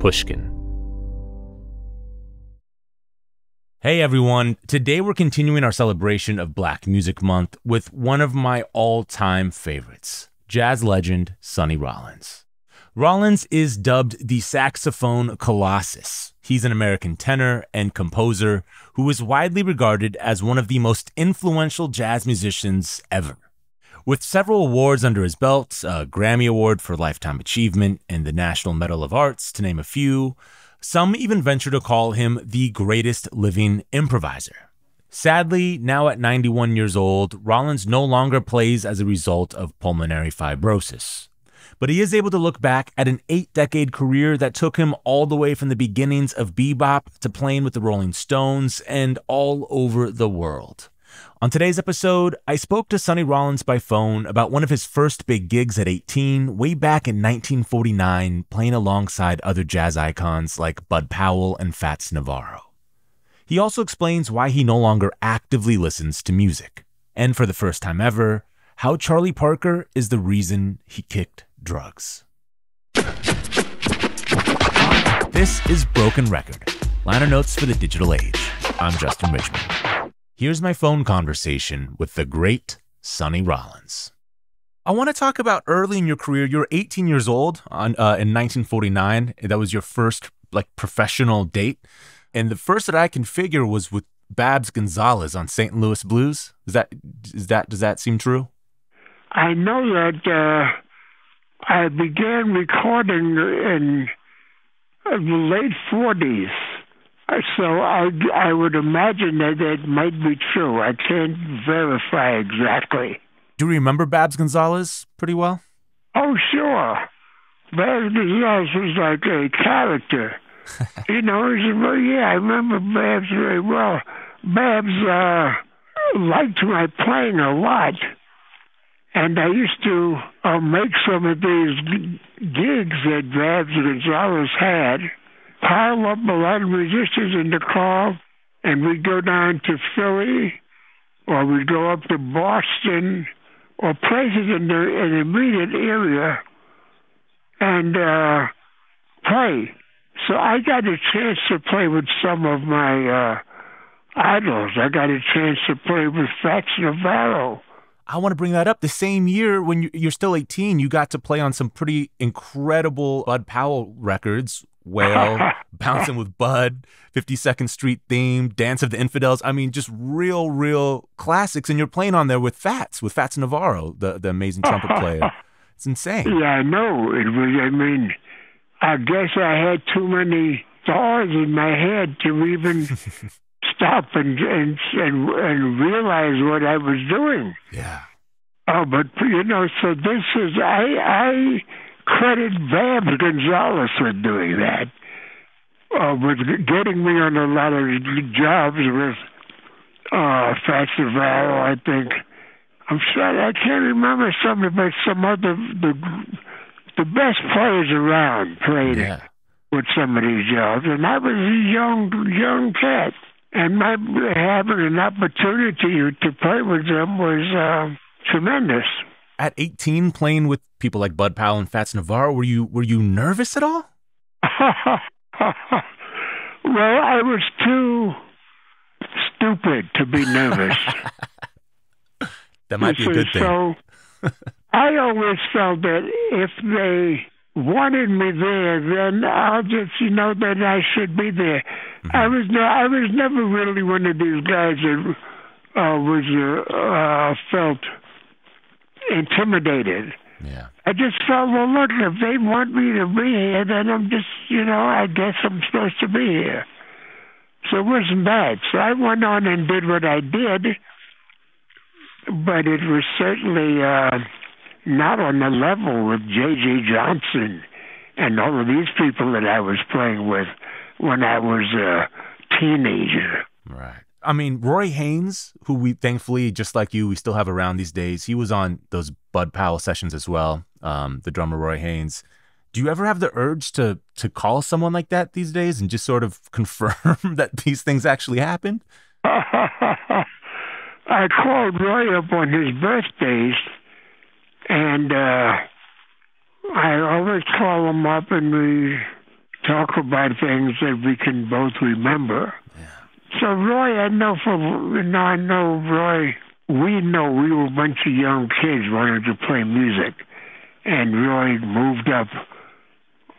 Pushkin. Hey everyone, today we're continuing our celebration of Black Music Month with one of my all-time favorites, jazz legend Sonny Rollins. Rollins is dubbed the saxophone colossus. He's an American tenor and composer who is widely regarded as one of the most influential jazz musicians ever. With several awards under his belt, a Grammy Award for Lifetime Achievement and the National Medal of Arts, to name a few, some even venture to call him the greatest living improviser. Sadly, now at 91 years old, Rollins no longer plays as a result of pulmonary fibrosis. But he is able to look back at an 8-decade career that took him all the way from the beginnings of bebop to playing with the Rolling Stones and all over the world. On today's episode, I spoke to Sonny Rollins by phone about one of his first big gigs at 18, way back in 1949, playing alongside other jazz icons like Bud Powell and Fats Navarro. He also explains why he no longer actively listens to music, and for the first time ever, how Charlie Parker is the reason he kicked drugs. This is Broken Record, liner notes for the digital age. I'm Justin Richmond. Here's my phone conversation with the great Sonny Rollins. I want to talk about early in your career. You were 18 years old in 1949. That was your first professional date. And the first that I can figure was with Babs Gonzalez on St. Louis Blues. Does that seem true? I know that I began recording in the late 40s. So I would imagine that it might be true. I can't verify exactly. Do you remember Babs Gonzalez pretty well? Oh, sure. Babs Gonzalez was like a character. I remember Babs very well. Babs liked my playing a lot. And I used to make some of these gigs that Babs Gonzalez had, pile up a lot of musicians in the car, and we'd go down to Philly, or we'd go up to Boston, or places in the immediate area, and play. So I got a chance to play with some of my idols. I got a chance to play with Fats Navarro. I want to bring that up. The same year, when you're still 18, you got to play on some pretty incredible Bud Powell records. Whale, Bouncing with Bud, 52nd Street Theme, Dance of the Infidels. I mean, just real classics. And you're playing on there with Fats Navarro, the amazing trumpet player. It's insane. Yeah, I know. It was, I guess I had too many stars in my head to even stop and realize what I was doing. Yeah. Oh, but, so this is, I credit Babs Gonzalez for doing that, with getting me on a lot of jobs with Fats Navarro, I think. I'm sorry, I can't remember something, but some other, the best players around played with some of these jobs. And I was a young cat. And my having an opportunity to play with them was tremendous. At 18, playing with people like Bud Powell and Fats Navarro, were you nervous at all? Well, I was too stupid to be nervous. That might be a good thing. So I always felt that if they wanted me there, then I'll just, that I should be there. Mm-hmm. I was never really one of these guys that felt intimidated. Yeah. I just felt, well, look, if they want me to be here, then I'm just, I guess I'm supposed to be here. So it wasn't bad. So I went on and did what I did, but it was certainly not on the level with J.J. Johnson and all of these people that I was playing with when I was a teenager. Right. I mean, Roy Haynes, who we thankfully, just like you, we still have around these days. He was on those Bud Powell sessions as well, the drummer Roy Haynes. Do you ever have the urge to call someone like that these days and just sort of confirm that these things actually happened? I called Roy up on his birthdays, and I always call him up and we talk about things that we can both remember. Yeah. So Roy, I know Roy. We were a bunch of young kids wanting to play music, and Roy moved up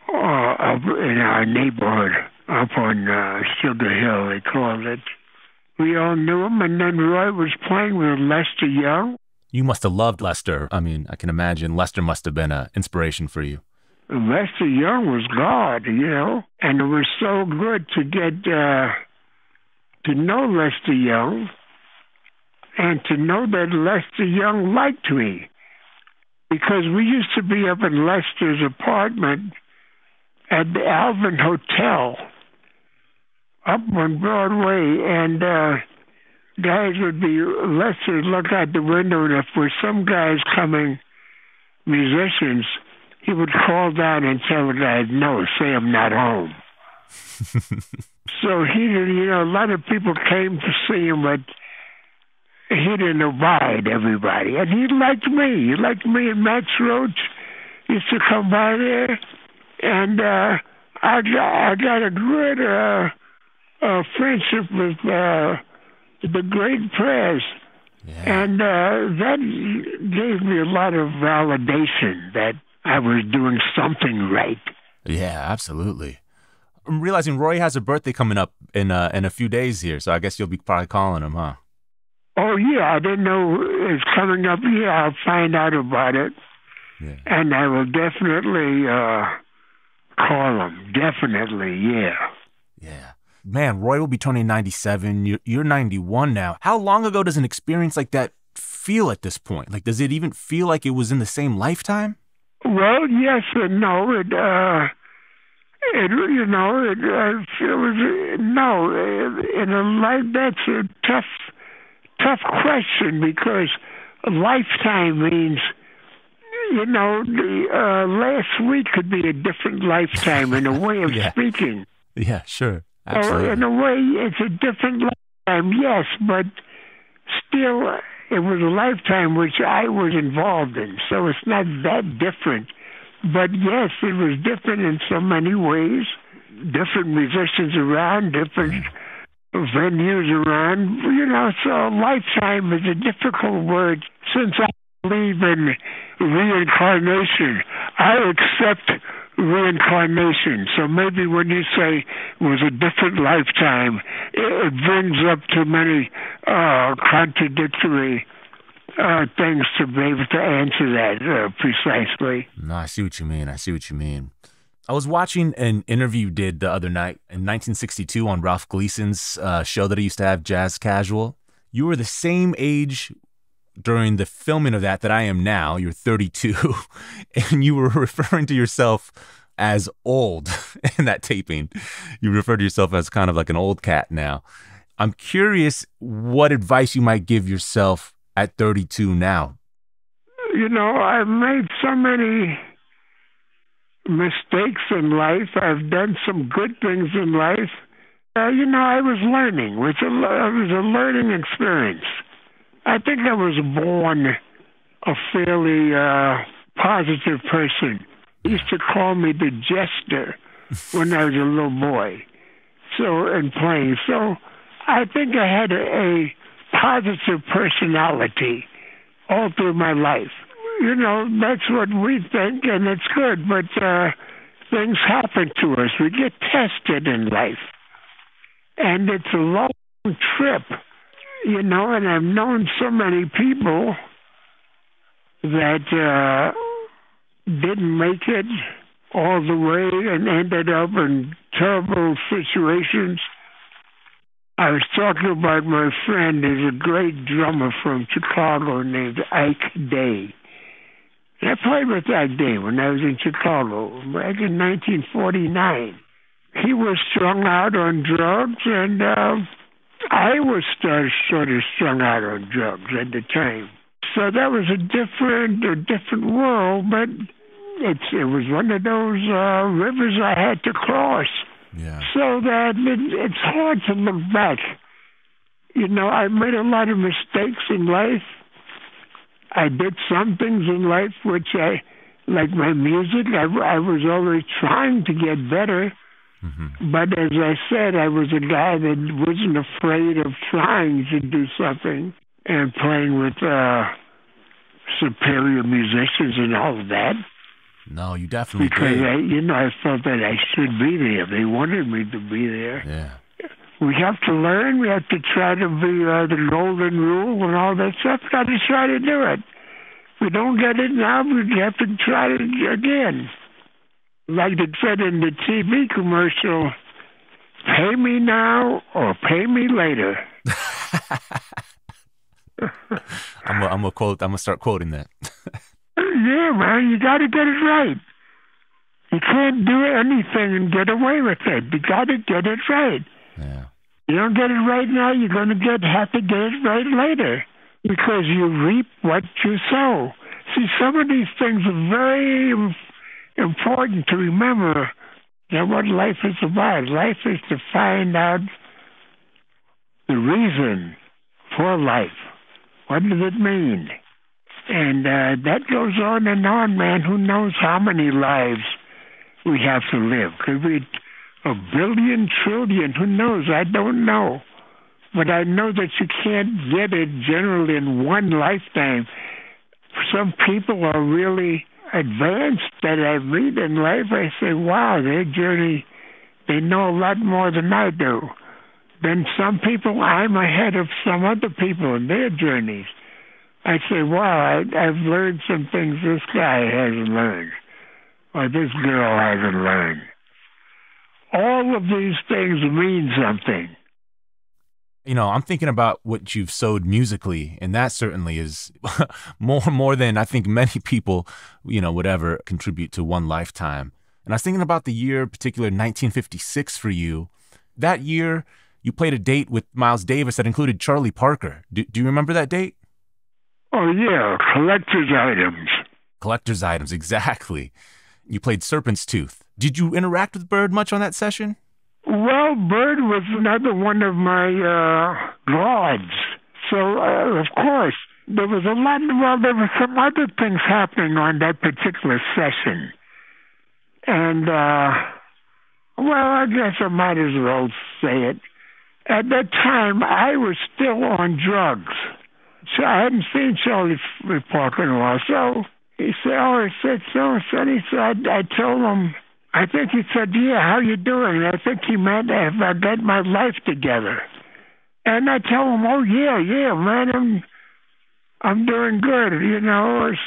in our neighborhood, up on Sugar Hill, they called it. We all knew him, and then Roy was playing with Lester Young. You must have loved Lester. I mean, I can imagine Lester must have been an inspiration for you. Lester Young was God, and it was so good to get to know Lester Young and to know that Lester Young liked me, because we used to be up in Lester's apartment at the Alvin Hotel up on Broadway, and guys would be, Lester would look out the window, and if there were some guys coming, musicians, he would call down and tell the guys, no, say I'm not home. So he didn't, a lot of people came to see him, but he didn't abide everybody. And he liked me. He liked me, and Max Roach used to come by there. And I got a good friendship with the great press. Yeah. And that gave me a lot of validation that I was doing something right. Yeah, absolutely. I'm realizing Roy has a birthday coming up in a few days here, so I guess you'll be probably calling him, huh? Oh, yeah, I didn't know it's coming up. Yeah, I'll find out about it. Yeah. And I will definitely call him. Definitely, yeah. Yeah. Man, Roy will be turning 97. You're 91 now. How long ago does an experience like that feel at this point? Like, does it even feel like it was in the same lifetime? Well, yes and no. It was no. In a life, that's a tough question, because a lifetime means, the last week could be a different lifetime in a way of speaking. Yeah, sure. Absolutely. In a way, it's a different lifetime, yes, but still, it was a lifetime which I was involved in, so it's not that different. But yes, it was different in so many ways. Different musicians around, different venues around, so lifetime is a difficult word. Since I believe in reincarnation, I accept reincarnation. So maybe when you say it was a different lifetime, it brings up too many contradictory things to be able to answer that precisely. No, I see what you mean. I was watching an interview you did the other night in 1962 on Ralph Gleason's show that he used to have, Jazz Casual. You were the same age during the filming of that I am now. You're 32, and you were referring to yourself as old in that taping. You refer to yourself as kind of like an old cat now. I'm curious what advice you might give yourself at 32 now. I've made so many mistakes in life. I've done some good things in life. I was learning. It was a learning experience. I think I was born a fairly positive person. They used to call me the jester when I was a little boy. And playing. So I think I had a positive personality all through my life. That's what we think, and it's good, but things happen to us. We get tested in life, and it's a long trip, and I've known so many people that didn't make it all the way and ended up in terrible situations. I was talking about my friend. There's a great drummer from Chicago named Ike Day. And I played with Ike Day when I was in Chicago back in 1949. He was strung out on drugs, and I was sort of strung out on drugs at the time. So that was a different world, but it was one of those rivers I had to cross. Yeah. So that it's hard to look back. I made a lot of mistakes in life. I did some things in life which like my music, I was always trying to get better. But as I said, I was a guy that wasn't afraid of trying to do something and playing with superior musicians and all of that. No, you definitely because did. I felt that I should be there. They wanted me to be there. Yeah. We have to learn. We have to try to be the golden rule and all that stuff. Got to try to do it. If we don't get it now, we have to try it again. Like it said in the TV commercial, pay me now or pay me later. I'm gonna start quoting that. Yeah, man, you got to get it right. You can't do anything and get away with it. You got to get it right. Yeah. You don't get it right now, you're going to have to get it right later, because you reap what you sow. See, some of these things are very important to remember. What life is about. Life is to find out the reason for life. What does it mean? And that goes on and on, man. Who knows how many lives we have to live? Could be a billion, trillion, who knows? I don't know. But I know that you can't get it generally in one lifetime. Some people are really advanced that I meet in life. I say, wow, their journey, they know a lot more than I do. Then some people, I'm ahead of some other people in their journeys. I say, wow, I've learned some things this guy hasn't learned, or this girl hasn't learned. All of these things mean something. You know, I'm thinking about what you've sowed musically, and that certainly is more than I think many people, would ever contribute to one lifetime. And I was thinking about the year, particular 1956 for you. That year, you played a date with Miles Davis that included Charlie Parker. Do you remember that date? Oh, yeah, collector's items. Collector's items, exactly. You played Serpent's Tooth. Did you interact with Bird much on that session? Well, Bird was another one of my gods. So, of course, there was there were some other things happening on that particular session. And, I guess I might as well say it. At that time, I was still on drugs. So I hadn't seen Charlie Parker in a while. So he said, so, Sonny. So I told him, I think he said, yeah, how you doing? I think he meant, have I got my life together? And I told him, oh, yeah, man, I'm doing good,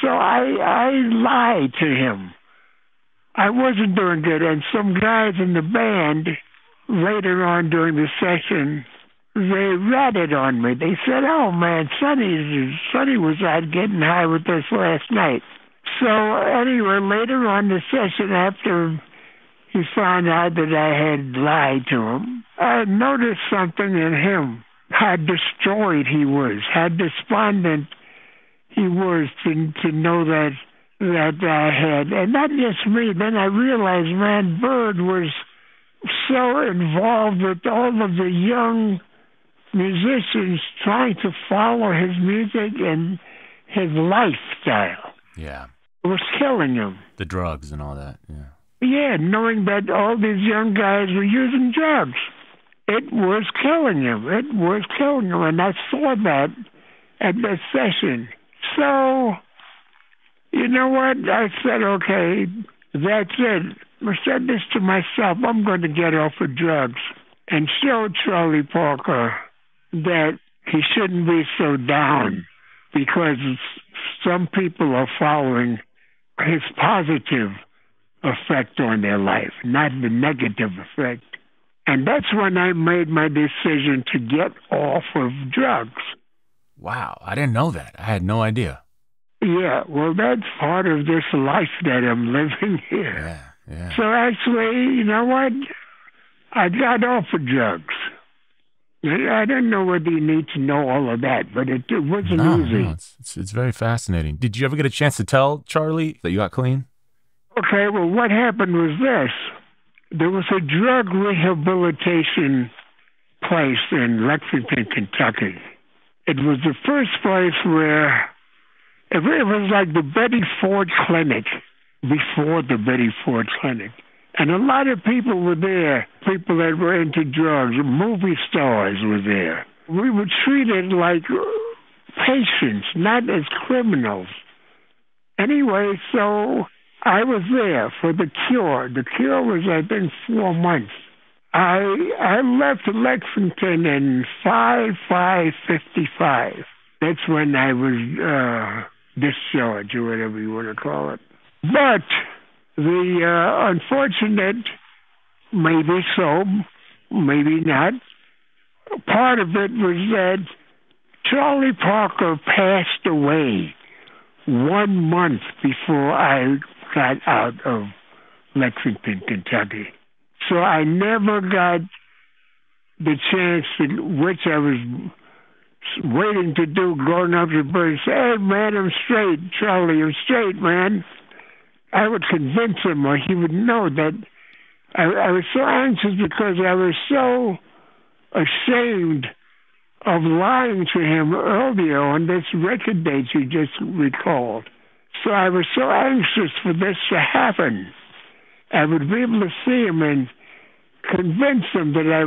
So I lied to him. I wasn't doing good. And some guys in the band, later on during the session, they ratted on me. They said, oh, man, Sonny was out getting high with us last night. So anyway, later on the session, after he found out that I had lied to him, I noticed something in him, how destroyed he was, how despondent he was to know that I had. And not just me. Then I realized, man, Bird was so involved with all of the young musicians trying to follow his music and his lifestyle. Yeah. It was killing him. The drugs and all that, yeah. Yeah, knowing that all these young guys were using drugs. It was killing him. And I saw that at that session. So, you know what? I said, okay, that's it. I said this to myself, I'm going to get off of drugs and show Charlie Parker that he shouldn't be so down, because some people are following his positive effect on their life, not the negative effect. And that's when I made my decision to get off of drugs. Wow, I didn't know that. I had no idea. Yeah, well, that's part of this life that I'm living here. Yeah. So actually, you know what? I got off of drugs. I don't know whether you need to know all of that, but it wasn't easy. No, it's very fascinating. Did you ever get a chance to tell Charlie that you got clean? Okay, well, what happened was this. There was a drug rehabilitation place in Lexington, Kentucky. It was the first place where it was like the Betty Ford Clinic before the Betty Ford Clinic. And a lot of people were there, people that were into drugs, movie stars were there. We were treated like patients, not as criminals. Anyway, so I was there for the cure. The cure was, I think, 4 months. I left Lexington in 5/5/55. That's when I was discharged, or whatever you want to call it. But the unfortunate, maybe so, maybe not, part of it was that Charlie Parker passed away 1 month before I got out of Lexington, Kentucky. So I never got the chance which I was waiting to do, going up to Bert and say, "Hey, man, I'm straight. Charlie, I'm straight, man." I would convince him, or he would know that I was so anxious because I was so ashamed of lying to him earlier on this record date you just recalled. So I was so anxious for this to happen. I would be able to see him and convince him that I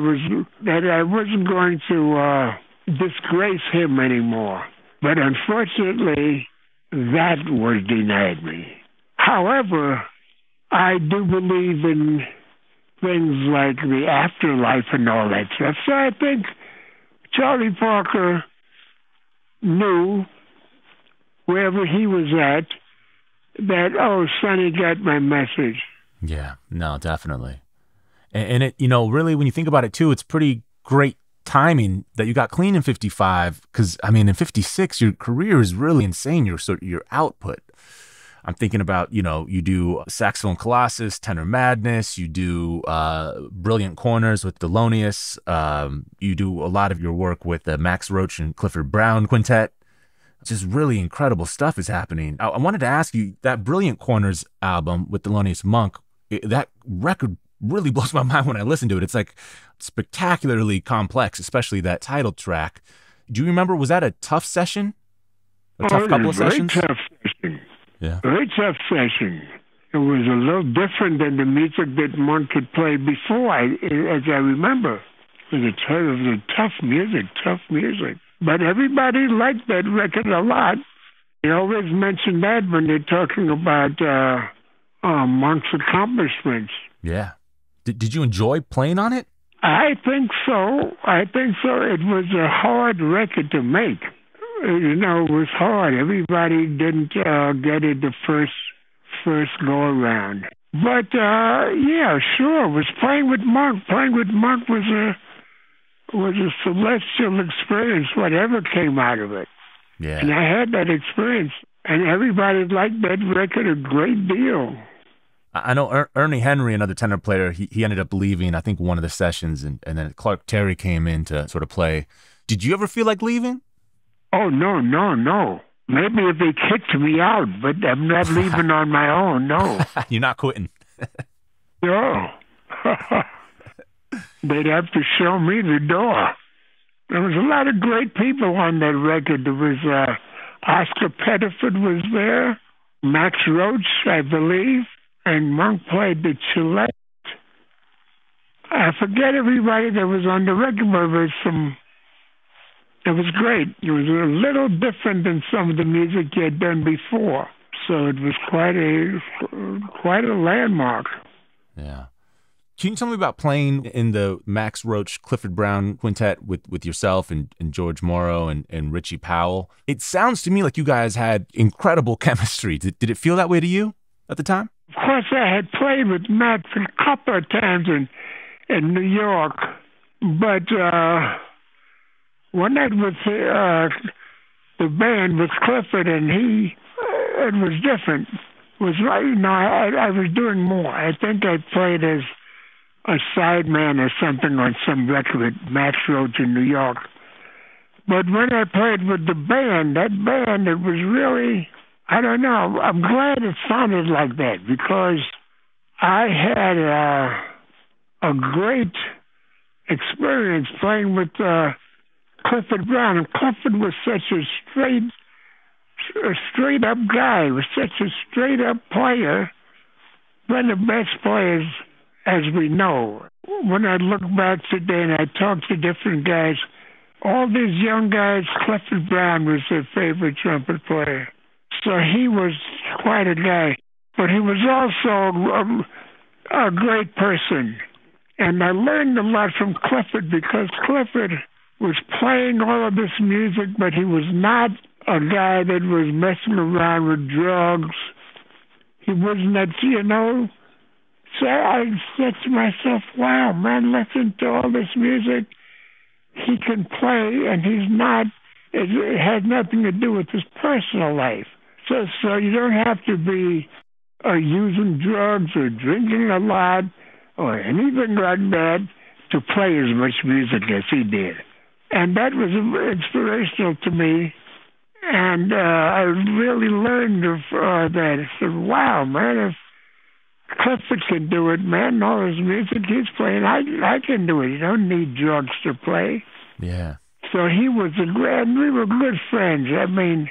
wasn't going to disgrace him anymore. But unfortunately, that was denied me. However, I do believe in things like the afterlife and all that stuff. So I think Charlie Parker knew, wherever he was at, that, oh, Sonny got my message. Yeah, no, definitely. And it, really, when you think about it too, it's pretty great timing that you got clean in 55, because, I mean, in 56, your career is really insane, your output. I'm thinking about, you do Saxophone Colossus, Tenor Madness, you do Brilliant Corners with Thelonious, you do a lot of your work with the Max Roach and Clifford Brown Quintet. Just really incredible stuff is happening. I wanted to ask you, that Brilliant Corners album with Thelonious Monk, that record really blows my mind when I listen to it. It's like spectacularly complex, especially that title track. Do you remember, was that a tough session? A tough couple of sessions? Very tough session. Yeah. Very tough session. It was a little different than the music that Monk had played before, as I remember. It was a tough music. But everybody liked that record a lot. They always mention that when they're talking about Monk's accomplishments. Yeah. Did you enjoy playing on it? I think so. It was a hard record to make. It was hard. Everybody didn't get it the first go around. But yeah, sure. Was playing with Monk. Playing with Monk was a celestial experience. Whatever came out of it. Yeah. And I had that experience, and everybody liked that record a great deal. I know Ernie Henry, another tenor player, he ended up leaving, I think, one of the sessions, and then Clark Terry came in to sort of play. Did you ever feel like leaving? Oh, no. Maybe if they kicked me out, but I'm not leaving on my own, no. You're not quitting. No. They'd have to show me the door. There was a lot of great people on that record. There was Oscar Pettiford was there, Max Roach, I believe, and Monk played the cello. I forget everybody that was on the record, but it was great. It was a little different than some of the music he had done before. So it was quite a landmark. Yeah. Can you tell me about playing in the Max Roach, Clifford Brown Quintet with yourself and George Morrow and Richie Powell? It sounds to me like you guys had incredible chemistry. Did it feel that way to you at the time? Of course, I had played with Max a couple of times in New York, but one night with the band with Clifford, and it was different. It was right, I was doing more. I think I played as a sideman or something on some record with Max Roach in New York. But when I played with the band, it was really, I don't know, I'm glad it sounded like that, because I had a great experience playing with Clifford Brown. And Clifford was such a straight up guy. He was such a straight up player. One of the best players as we know. When I look back today and I talk to different guys, all these young guys, Clifford Brown was their favorite trumpet player. So he was quite a guy. But he was also a great person. And I learned a lot from Clifford because Clifford was playing all of this music, but he was not a guy that was messing around with drugs. He wasn't that, So I said to myself, wow, man, listen to all this music. He can play, and it has nothing to do with his personal life. So you don't have to be using drugs or drinking a lot or anything like that to play as much music as he did. And that was inspirational to me. And I really learned that. I said, wow, man, if Clifford can do it, man, all his music he's playing, I can do it. You don't need drugs to play. Yeah. So he was we were good friends. I mean,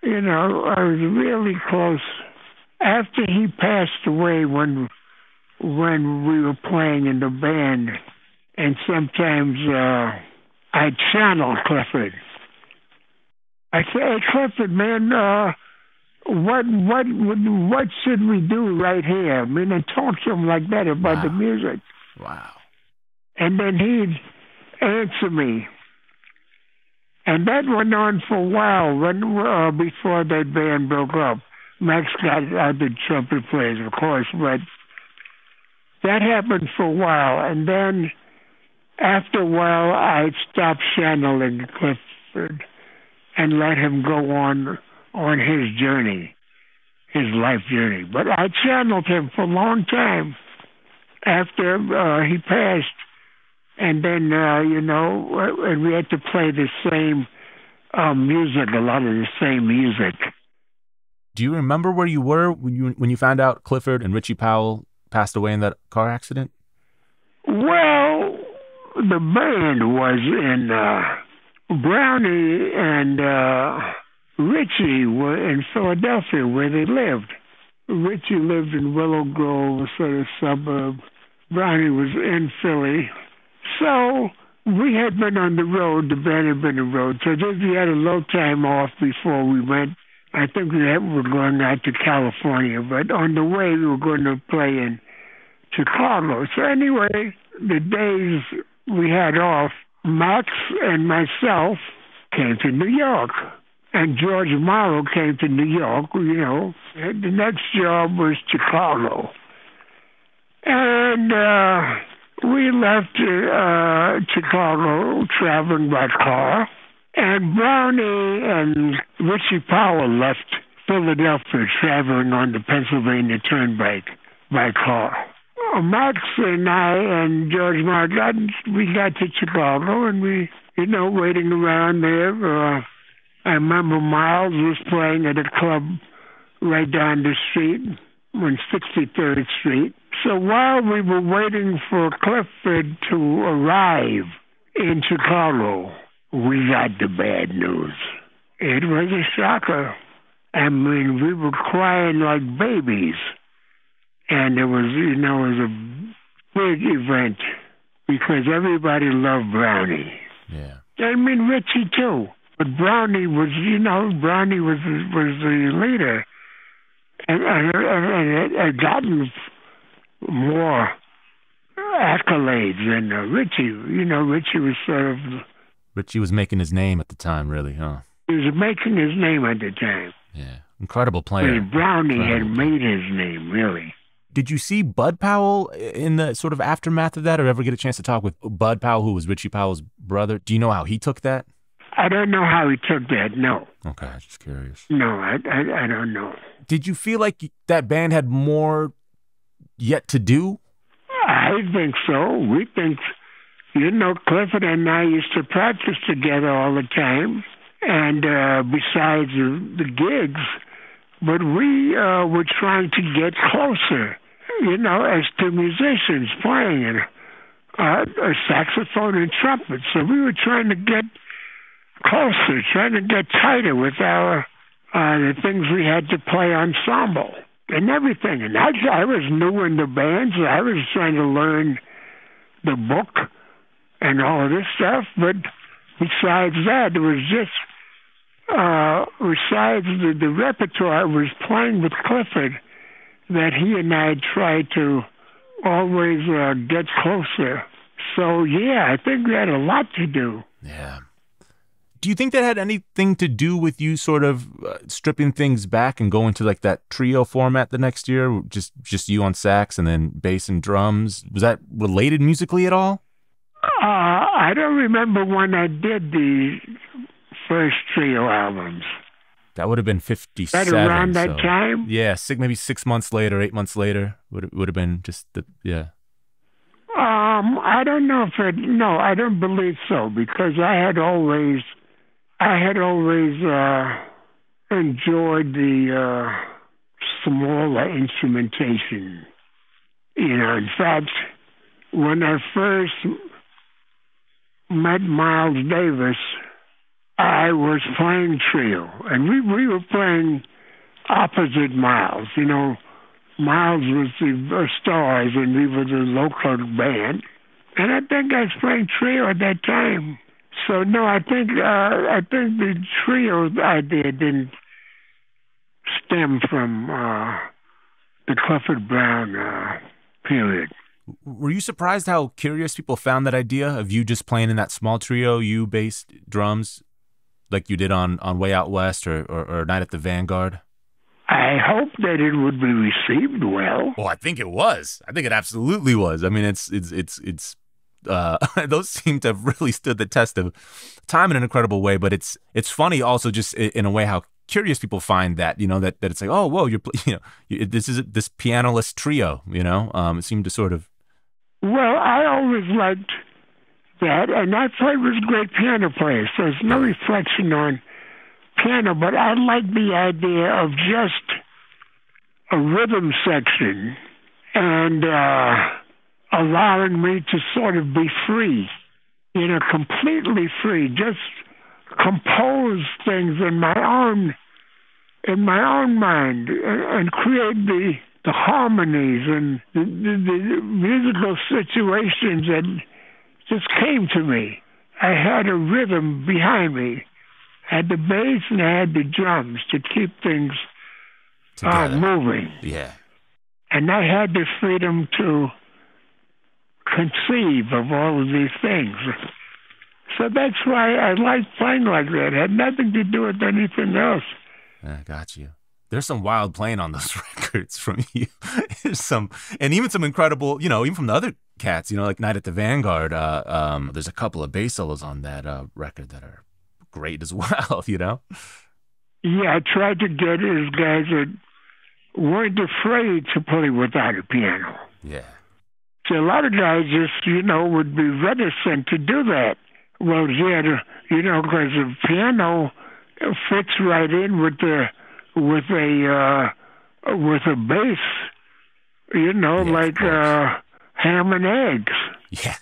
I was really close. After he passed away, when we were playing in the band, and sometimes I channeled Clifford. I said, hey, Clifford, man, what should we do right here? I mean, I talk to him like that about the music. Wow. And then he'd answer me. And that went on for a while before that band broke up. Max got other trumpet players, of course, but that happened for a while. And then after a while, I stopped channeling Clifford and let him go on his journey, his life journey. But I channeled him for a long time after he passed. And then, and we had to play the same music, a lot of the same music. Do you remember where you were when you found out Clifford and Richie Powell passed away in that car accident? Well, the band was in Brownie and Richie were in Philadelphia, where they lived. Richie lived in Willow Grove, a sort of suburb. Brownie was in Philly. So we had been on the road, the band had been on the road. So we had a little time off before we went. I think we were going out to California, but on the way we were going to play in Chicago. So anyway, the days we had off, Max and myself came to New York. And George Morrow came to New York, The next job was Chicago. And we left Chicago traveling by car. And Brownie and Richie Powell left Philadelphia traveling on the Pennsylvania Turnpike by car. Max and I and George Morrow got to Chicago, and we, waiting around there. I remember Miles was playing at a club right down the street on 63rd Street. So while we were waiting for Clifford to arrive in Chicago, we got the bad news. It was a shocker. I mean, we were crying like babies. And it was, it was a big event because everybody loved Brownie. Yeah. I mean, Richie too. But Brownie was, Brownie was the leader. And it had gotten more accolades than Richie. Richie was sort of... Richie was making his name at the time, really, huh? He was making his name at the time. Yeah. Incredible player. But Brownie had made his name, really. Did you see Bud Powell in the sort of aftermath of that, or ever get a chance to talk with Bud Powell, who was Richie Powell's brother? Do you know how he took that? I don't know how he took that, no. Okay, just curious. No, I don't know. Did you feel like that band had more yet to do? I think so. We think, Clifford and I used to practice together all the time, and besides the gigs, but we were trying to get closer, as to musicians playing a saxophone and trumpet. So we were trying to get closer, trying to get tighter with the things we had to play ensemble. and everything. And I was new in the band, so I was trying to learn the book and all of this stuff. But besides that, it was just, besides the repertoire was playing with Clifford, that he and I tried to always get closer. So, yeah, I think we had a lot to do. Yeah. Do you think that had anything to do with you sort of stripping things back and going to like that trio format the next year? Just you on sax and then bass and drums? Was that related musically at all? I don't remember when I did the first trio albums. That would have been 57. That around that time? Yeah, maybe 6 months later, 8 months later would have been just yeah. I don't know no, I don't believe so, because I had always enjoyed the smaller instrumentation. You know, in fact, when I first met Miles Davis, I was playing trio, and we were playing opposite Miles. You know, Miles was the Stars, and we were the local band. And I think I was playing trio at that time. So no, I think the trio idea didn't stem from the Clifford Brown period. Were you surprised how curious people found that idea of you just playing in that small trio, you bass, drums, like you did on Way Out West or Night at the Vanguard? I hope that it would be received well. Well, I think it was. I think it absolutely was. I mean, it's those seem to have really stood the test of time in an incredible way. But it's funny also, just in a way, how curious people find that, you know, that it's like, oh, whoa, this is this pianoless trio, you know. It seemed to sort of. Well, I always liked that, and I played with great piano players, so it's no reflection on piano, but I like the idea of just a rhythm section and allowing me to sort of be free, you know, completely free, just compose things in my own mind and create the harmonies and the musical situations that just came to me. I had a rhythm behind me. I had the bass and I had the drums to keep things moving. Yeah. And I had the freedom to conceive of all of these things. So that's why I like playing like that. It had nothing to do with anything else. I got you. There's some wild playing on those records from you. And even some incredible, you know, even from the other cats, you know, like Night at the Vanguard. There's a couple of bass solos on that record that are great as well, you know? Yeah, I tried to get these guys that weren't afraid to play without a piano. Yeah. So a lot of guys just, you know, would be reticent to do that. Well, yeah, you know, because the piano fits right in with a bass, you know, like ham and eggs. Yeah.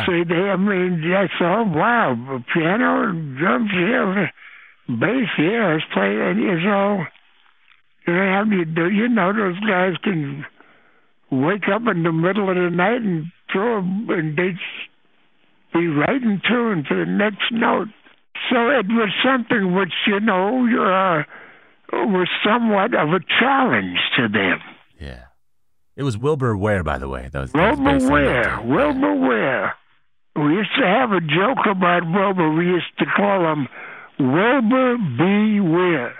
See, I mean, that's all, wow, piano, drums, yeah, bass, yeah, let's play, and it's all, you know, those guys can wake up in the middle of the night and and they'd be right in tune to the next note. So it was something which, you know, was somewhat of a challenge to them. Yeah. It was Wilbur Ware, by the way. Wilbur Ware. We used to have a joke about Wilbur. We used to call him Wilbur B. Ware.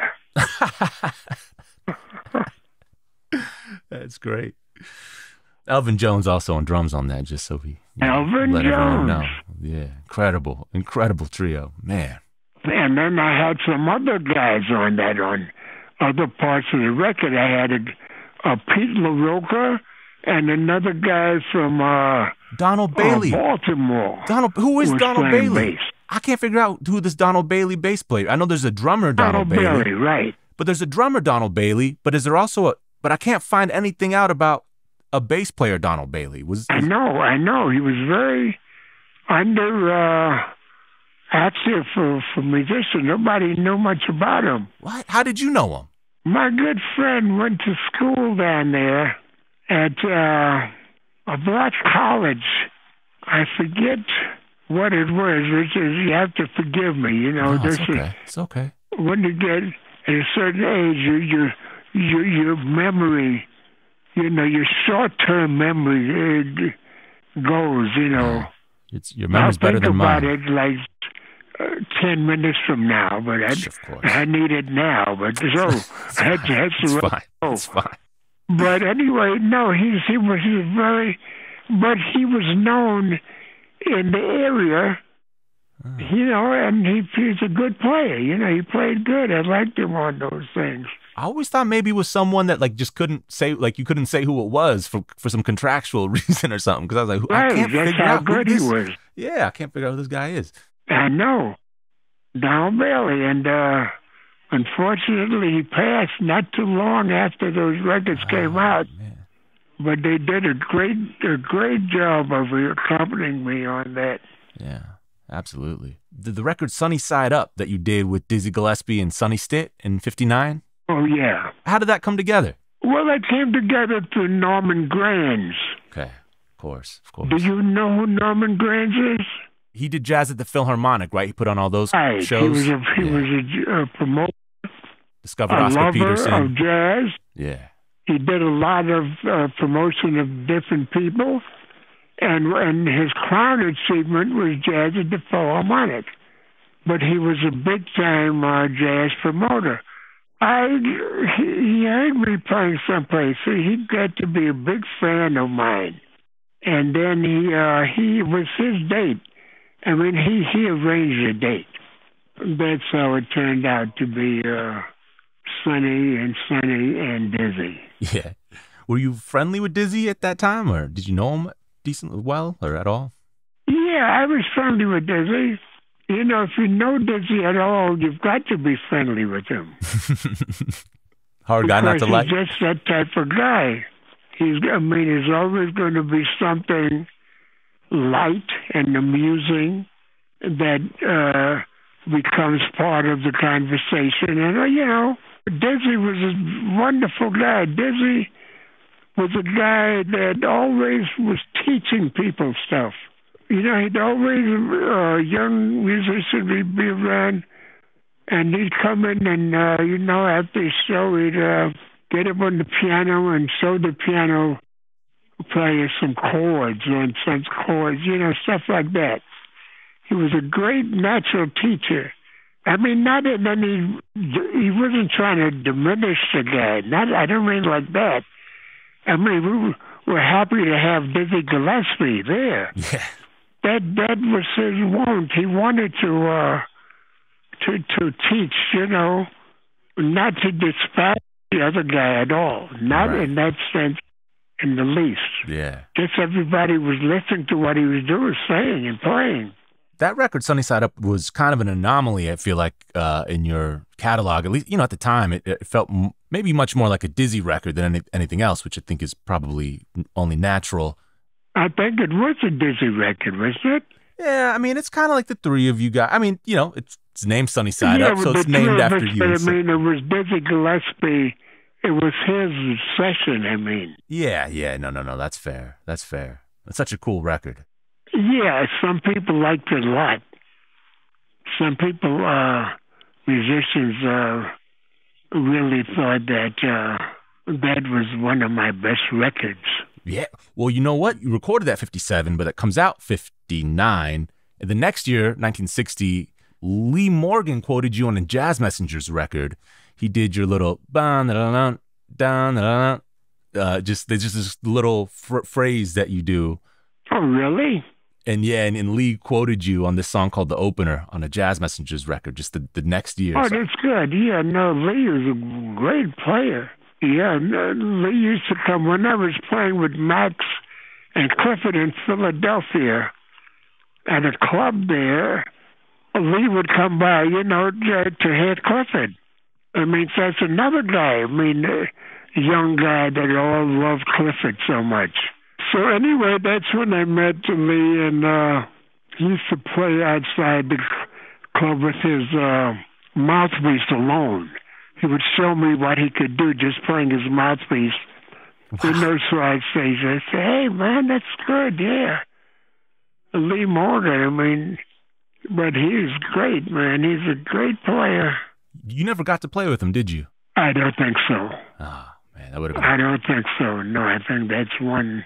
That's great. Elvin Jones also on drums on that, just so we Elvin let Jones. everyone know. Yeah, incredible trio, man. And then I had some other guys on that, on other parts of the record. I had a Pete LaRocca and another guy from Donald Bailey, Baltimore. Who is Donald Bailey? Bass. I can't figure out who this Donald Bailey bass player. I know there's a drummer Donald Bailey, right? But there's a drummer Donald Bailey. But is there also But I can't find anything out about a bass player Donald Bailey. I know. He was very under. Actually, for musicians, nobody knew much about him. What? How did you know him? My good friend went to school down there at a black college. I forget what it was, which is, you have to forgive me, you know. No, it's okay. It's okay. When you get at a certain age, your memory, you know, your short-term memory goes, you know. Your memory's better than mine. I'll think about it like 10 minutes from now, but I need it now. But so that's fine. It's fine. But anyway, no, he was known in the area, you know, and he's a good player. You know, he played good. I liked him on those things. I always thought maybe it was someone that like just couldn't say, like you couldn't say who it was for some contractual reason or something. Because I was like, right, I can't figure out how good he was. Yeah, I can't figure out who this guy is. I know, Don Bailey, and unfortunately he passed not too long after those records came out. Man. But they did a great job of accompanying me on that. Yeah, absolutely. The record Sunny Side Up that you did with Dizzy Gillespie and Sonny Stitt in '59? Oh, yeah. How did that come together? Well, it came together through Norman Granz. Okay, of course. Do you know who Norman Granz is? He did jazz at the Philharmonic, right? He put on all those shows? He was a promoter, discovered Oscar Peterson. Of jazz. Yeah. He did a lot of promotion of different people, and his crown achievement was jazz at the Philharmonic. But he was a big-time jazz promoter. He heard me playing someplace, so he got to be a big fan of mine. And then he was his date. I mean, he arranged a date. That's how it turned out to be Sonny and Dizzy. Yeah. Were you friendly with Dizzy at that time, or did you know him decently well, or at all? Yeah, I was friendly with Dizzy. You know, if you know Dizzy at all, you've got to be friendly with him. Hard guy not to like. He's just that type of guy. There's always going to be something light and amusing that becomes part of the conversation. And, you know, Dizzy was a wonderful guy. Dizzy was a guy that always was teaching people stuff. You know, he'd always, young musician, he'd be around, and he'd come in and, you know, after the show, he'd get up on the piano and show the piano player some chords, you know, stuff like that. He was a great natural teacher. I mean, not in any, he wasn't trying to diminish the guy. I don't mean like that. I mean, we were happy to have Dizzy Gillespie there. Yeah. That was his want. He wanted to teach, you know, not to despise the other guy at all. Not right. In that sense, in the least. Yeah. Just everybody was listening to what he was doing, saying and playing. That record, Sunny Side Up, was kind of an anomaly, I feel like, in your catalog. At least, you know, at the time, it felt maybe much more like a Dizzy record than anything else, which I think is probably only natural. I think it was a Dizzy record, wasn't it? Yeah, I mean, it's kind of like the three of you guys. I mean, you know, it's named Sunny Side Up, so it's named after you. But I mean, it was Dizzy Gillespie. It was his session, I mean. Yeah, no, that's fair. That's such a cool record. Yeah, some people liked it a lot. Some people, musicians, really thought that that was one of my best records. Yeah. Well, you know what? You recorded that 57, but it comes out 59. And the next year, 1960, Lee Morgan quoted you on a Jazz Messengers record. He did your little just this little phrase that you do. Oh, really? And yeah, and Lee quoted you on this song called The Opener on a Jazz Messengers record just the next year. Oh, that's good. Yeah, no, Lee was a great player. Yeah, Lee used to come when I was playing with Max and Clifford in Philadelphia at a club there. Lee would come by, you know, to hear Clifford. I mean, so that's another guy. I mean, a young guy that all loved Clifford so much. So anyway, that's when I met Lee, and he used to play outside the club with his mouthpiece alone. he would show me what he could do just playing his mouthpiece. Wow. In those side stages, I say, hey, man, that's good, yeah. Lee Morgan, I mean, but he's great, man. He's a great player. You never got to play with him, did you? I don't think so. Oh, man, that would have been... I don't think so. No, I think that's one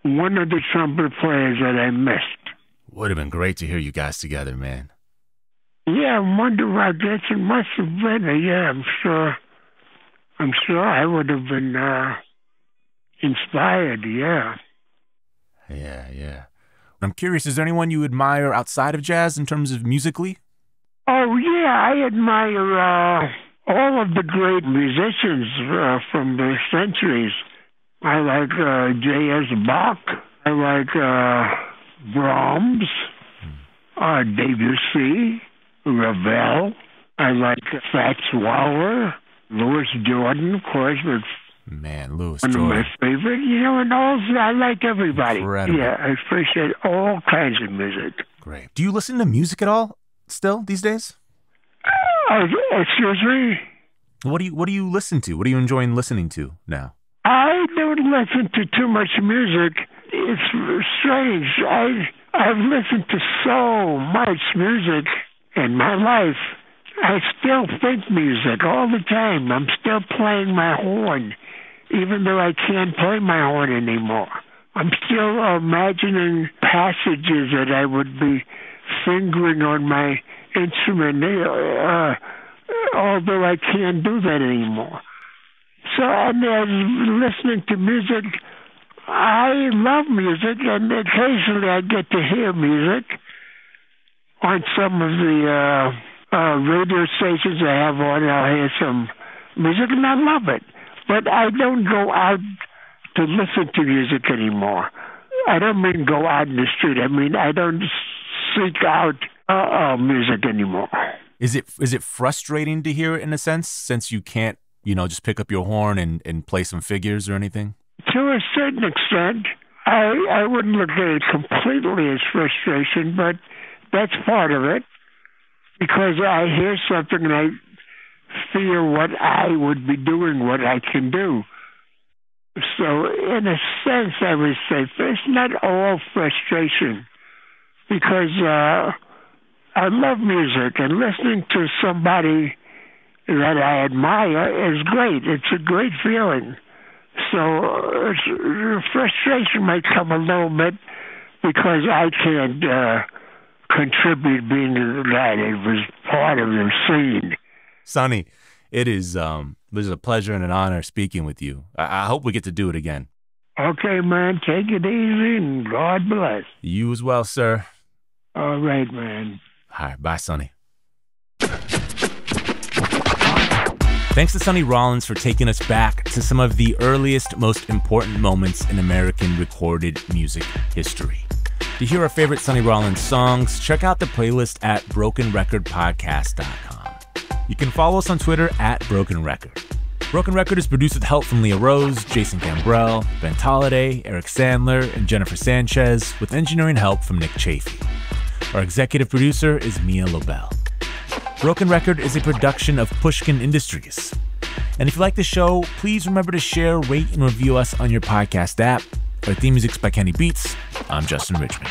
of the trumpet players that I missed. Would have been great to hear you guys together, man. Yeah, I wonder, I guess it must have been. Yeah, I'm sure I would have been inspired, yeah. Yeah. I'm curious, is there anyone you admire outside of jazz in terms of musically? Oh, yeah, I admire all of the great musicians from the centuries. I like J.S. Bach. I like Brahms, Debussy, Ravel. I like Fats Waller, Louis Jordan, of course, with Man, Louis one Jordan. of my favorite. You know, and also I like everybody. Incredible. Yeah, I appreciate all kinds of music. Great. Do you listen to music at all still these days? Excuse me? What do you listen to? What are you enjoying listening to now? I don't listen to too much music. It's strange. I've listened to so much music in my life. I still think music all the time. I'm still playing my horn, even though I can't play my horn anymore. I'm still imagining passages that I would be fingering on my instrument, although I can't do that anymore. So, and listening to music, I love music, and occasionally I get to hear music on some of the radio stations I have on. I'll hear some music, and I love it. But I don't go out to listen to music anymore. I don't mean go out in the street. I mean, I don't seek out music anymore. Is it frustrating to hear it in a sense, since you can't, just pick up your horn and play some figures or anything? To a certain extent, I wouldn't look at it completely as frustration, but that's part of it. Because I hear something and I feel what I would be doing, what I can do. So in a sense, I would say it's not all frustration, because I love music, and listening to somebody that I admire is great. It's a great feeling. So frustration might come a little bit because I can't contribute being that. It was part of the scene. Sonny, it was a pleasure and an honor speaking with you. I hope we get to do it again. Okay, man. Take it easy, and God bless. You as well, sir. All right, man. All right, bye, Sonny. Thanks to Sonny Rollins for taking us back to some of the earliest, most important moments in American recorded music history. To hear our favorite Sonny Rollins songs, check out the playlist at brokenrecordpodcast.com. You can follow us on Twitter at Broken Record. Broken Record is produced with help from Leah Rose, Jason Gambrell, Ben Tolliday, Eric Sandler, and Jennifer Sanchez, with engineering help from Nick Chafee. Our executive producer is Mia Lobel. Broken Record is a production of Pushkin Industries. And if you like the show, please remember to share, rate, and review us on your podcast app. Our theme music's by Kenny Beats. I'm Justin Richmond.